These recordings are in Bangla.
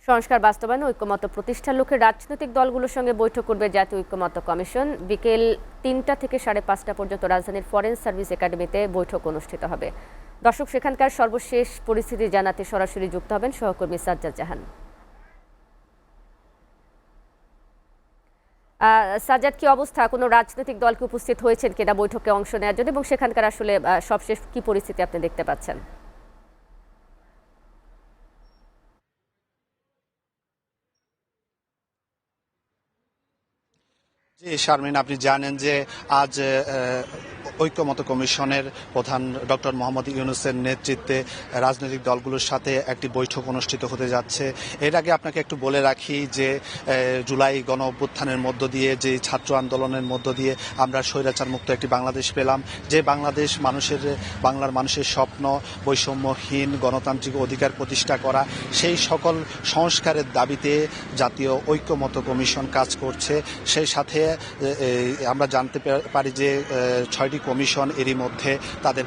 সংস্কার বাস্তবায়নে ঐক্যমত্য প্রতিষ্ঠার লক্ষ্যে রাজনৈতিক দলগুলোর সঙ্গে বৈঠক করবে জাতীয় ঐক্যমত্য কমিশন। বিকেল ৩টা থেকে ৫:৩০ পর্যন্ত রাজধানীর ফরেন সার্ভিস একাডেমিতে বৈঠক অনুষ্ঠিত হবে। দর্শক, সেখানকার সর্বশেষ পরিস্থিতি জানাতে সরাসরি যুক্ত হবেন সহকর্মী সাজ্জাদ জাহান। সাজ্জাদ, কি অবস্থা? কোনো রাজনৈতিক দলকে উপস্থিত হয়েছেন কিনা বৈঠকে অংশ নেওয়ার জন্য, এবং সেখানকার আসলে সবশেষ কি পরিস্থিতি আপনি দেখতে পাচ্ছেন? জি শারমিন, আপনি জানেন যে আজ ঐক্যমত্য কমিশনের প্রধান ডক্টর মোহাম্মদ ইউনূসের নেতৃত্বে রাজনৈতিক দলগুলোর সাথে একটি বৈঠক অনুষ্ঠিত হতে যাচ্ছে। এর আগে আপনাকে একটু বলে রাখি যে জুলাই গণ অভ্যুত্থানের মধ্য দিয়ে, যে ছাত্র আন্দোলনের মধ্য দিয়ে আমরা স্বৈরাচার মুক্ত একটি বাংলাদেশ পেলাম। যে বাংলাদেশ বাংলার মানুষের স্বপ্ন, বৈষম্যহীন গণতান্ত্রিক অধিকার প্রতিষ্ঠা করা, সেই সকল সংস্কারের দাবিতে জাতীয় ঐক্যমত্য কমিশন কাজ করছে। সেই সাথে আমরা জানতে পারি যে ৬টি কমিশন এরই মধ্যে তাদের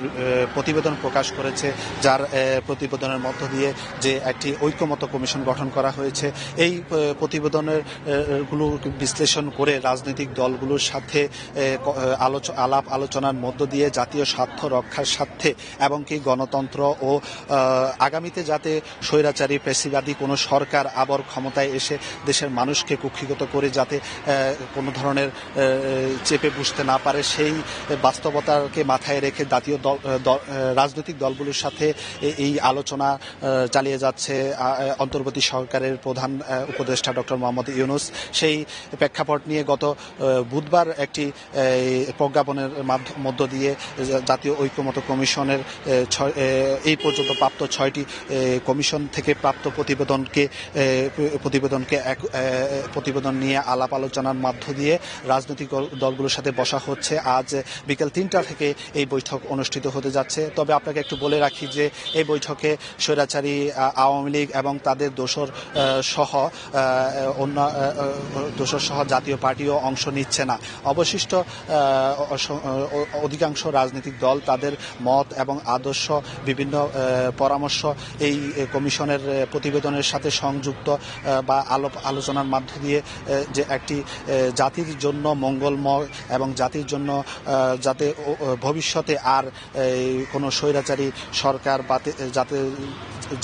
প্রতিবেদন প্রকাশ করেছে, যার প্রতিবেদনের মধ্য দিয়ে যে একটি ঐক্যমত্য কমিশন গঠন করা হয়েছে। এই প্রতিবেদনের গুলো বিশ্লেষণ করে রাজনৈতিক দলগুলোর সাথে আলাপ আলোচনার মধ্য দিয়ে জাতীয় স্বার্থ রক্ষার স্বার্থে এবং কি গণতন্ত্র ও আগামীতে যাতে স্বৈরাচারী পেশিবাদী কোনো সরকার আবার ক্ষমতায় এসে দেশের মানুষকে কুক্ষিগত করে যাতে কোনো ধরনের চেপে বসতে না পারে, সেই বাস্তবতাকে মাথায় রেখে জাতীয় রাজনৈতিক দলগুলোর সাথে এই আলোচনা চালিয়ে যাচ্ছে অন্তর্বর্তী সরকারের প্রধান উপদেষ্টা ডক্টর মোহাম্মদ ইউনূস। সেই প্রেক্ষাপট নিয়ে গত বুধবার একটি প্রজ্ঞাপনের মধ্য দিয়ে জাতীয় ঐক্যমত্য কমিশনের এই পর্যন্ত প্রাপ্ত ৬টি কমিশন থেকে প্রাপ্ত প্রতিবেদন নিয়ে আলাপ আলোচনার মধ্য দিয়ে রাজনৈতিক দলগুলোর সাথে বসা হচ্ছে। আজ বিকেল ৩টা থেকে এই বৈঠক অনুষ্ঠিত হতে যাচ্ছে। তবে আপনাকে একটু বলে রাখি যে এই বৈঠকে স্বৈরাচারী আওয়ামী লীগ এবং তাদের দোসর সহ জাতীয় পার্টিও অংশ নিচ্ছে না। অবশিষ্ট অধিকাংশ রাজনৈতিক দল তাদের মত এবং আদর্শ, বিভিন্ন পরামর্শ এই কমিশনের প্রতিবেদনের সাথে সংযুক্ত বা আলোচনার মাধ্য দিয়ে যে একটি জাতির জন্য মঙ্গলময় এবং জাতির জন্য যাতে ভবিষ্যতে আর কোনো স্বৈরাচারী সরকার যাতে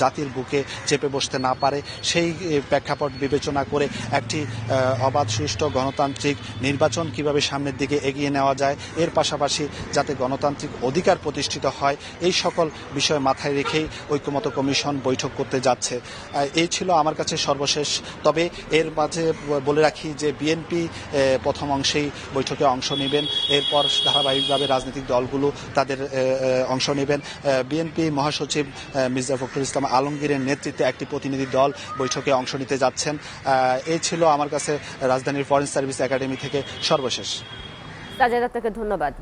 জাতির বুকে চেপে বসতে না পারে, সেই প্রেক্ষাপট বিবেচনা করে একটি অবাধ সুষ্ঠু গণতান্ত্রিক নির্বাচন কিভাবে সামনের দিকে এগিয়ে নেওয়া যায়, এর পাশাপাশি যাতে গণতান্ত্রিক অধিকার প্রতিষ্ঠিত হয়, এই সকল বিষয় মাথায় রেখেই ঐক্যমত্য কমিশন বৈঠক করতে যাচ্ছে। এই ছিল আমার কাছে সর্বশেষ। তবে এর মাঝে বলে রাখি যে বিএনপি প্রথম অংশেই বৈঠকে অংশ নেবেন, এরপর ধারাবাহিকভাবে রাজনৈতিক দলগুলো তাদের অংশ নেবেন। বিএনপি মহাসচিব মির্জা ফখরুল ইসলাম আলমগীরের নেতৃত্বে একটি প্রতিনিধি দল বৈঠকে অংশ নিতে যাচ্ছেন। এই ছিল আমার কাছে রাজধানীর ফরেন সার্ভিস একাডেমি থেকে সর্বশেষ। সাজ্জাদ, আপনাকে ধন্যবাদ।